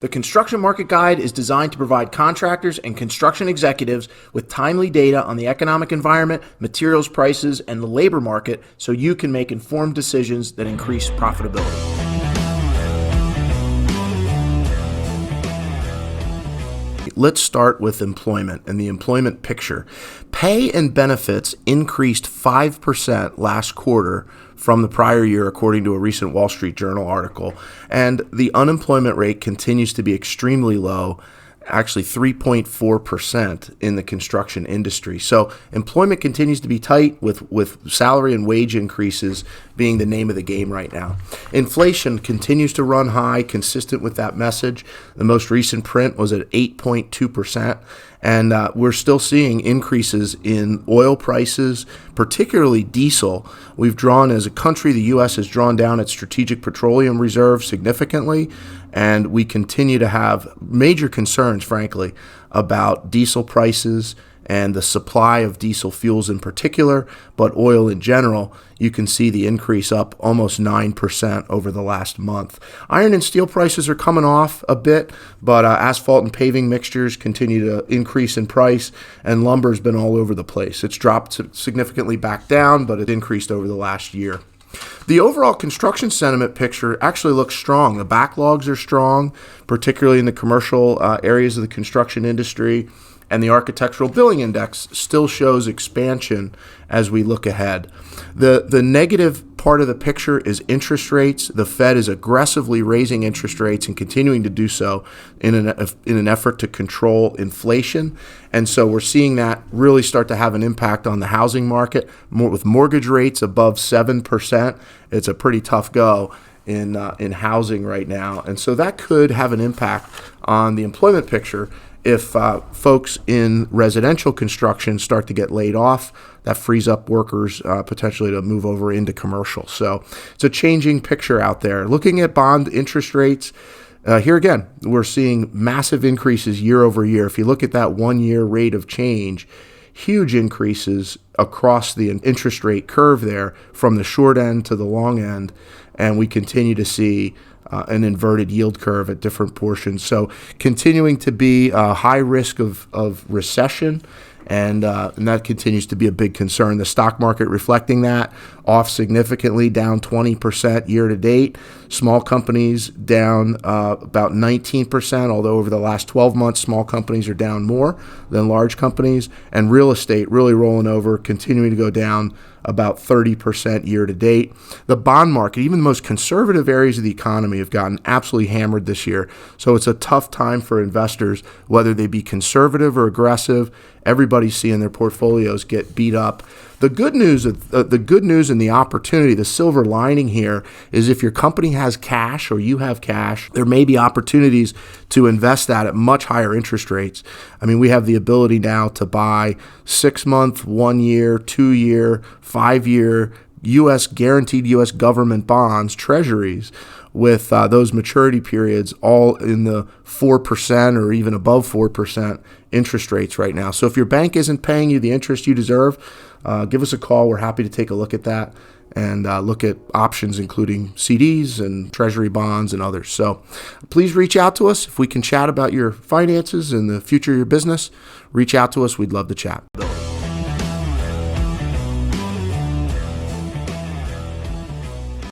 The Construction Market Guide is designed to provide contractors and construction executives with timely data on the economic environment, materials prices, and the labor market so you can make informed decisions that increase profitability. Let's start with employment and the employment picture. Pay and benefits increased 5% last quarter from the prior year, according to a recent Wall Street Journal article. And the unemployment rate continues to be extremely low, actually 3.4% in the construction industry. So employment continues to be tight with salary and wage increases being the name of the game right now. Inflation continues to run high, consistent with that message. The most recent print was at 8.2%. And we're still seeing increases in oil prices, particularly diesel. We've drawn, as a country, the U.S. has drawn down its strategic petroleum reserve significantly, and we continue to have major concerns, frankly, about diesel prices and the supply of diesel fuels in particular, but oil in general. You can see the increase up almost 9% over the last month. Iron and steel prices are coming off a bit, but asphalt and paving mixtures continue to increase in price, and lumber's been all over the place. It's dropped significantly back down, but it increased over the last year. The overall construction sentiment picture actually looks strong. The backlogs are strong, particularly in the commercial areas of the construction industry. And the Architectural Billing Index still shows expansion as we look ahead. The negative part of the picture is interest rates. The Fed is aggressively raising interest rates and continuing to do so in an effort to control inflation. And so we're seeing that really start to have an impact on the housing market. With mortgage rates above 7%, it's a pretty tough go in housing right now. And so that could have an impact on the employment picture. If folks in residential construction start to get laid off, that frees up workers potentially to move over into commercial. So it's a changing picture out there. Looking at bond interest rates, here again, we're seeing massive increases year over year. If you look at that 1 year rate of change, huge increases across the interest rate curve there from the short end to the long end. And we continue to see an inverted yield curve at different portions. So continuing to be a high risk of recession, and that continues to be a big concern. The stock market reflecting that, off significantly, down 20% year to date. Small companies down about 19%, although over the last 12 months, small companies are down more than large companies. And real estate really rolling over, continuing to go down about 30% year to date. The bond market, even the most conservative areas of the economy, have gotten absolutely hammered this year. So it's a tough time for investors, whether they be conservative or aggressive. Everybody's seeing their portfolios get beat up. The good news and the opportunity, the silver lining here, is if your company has cash or you have cash, there may be opportunities to invest that at much higher interest rates. I mean, we have the ability now to buy 6-month, 1 year, 2 year, 5 year guaranteed U.S. government bonds, treasuries, with those maturity periods all in the 4% or even above 4% interest rates right now. So if your bank isn't paying you the interest you deserve, give us a call. We're happy to take a look at that and look at options, including CDs and treasury bonds and others. So please reach out to us. If we can chat about your finances and the future of your business, reach out to us. We'd love to chat.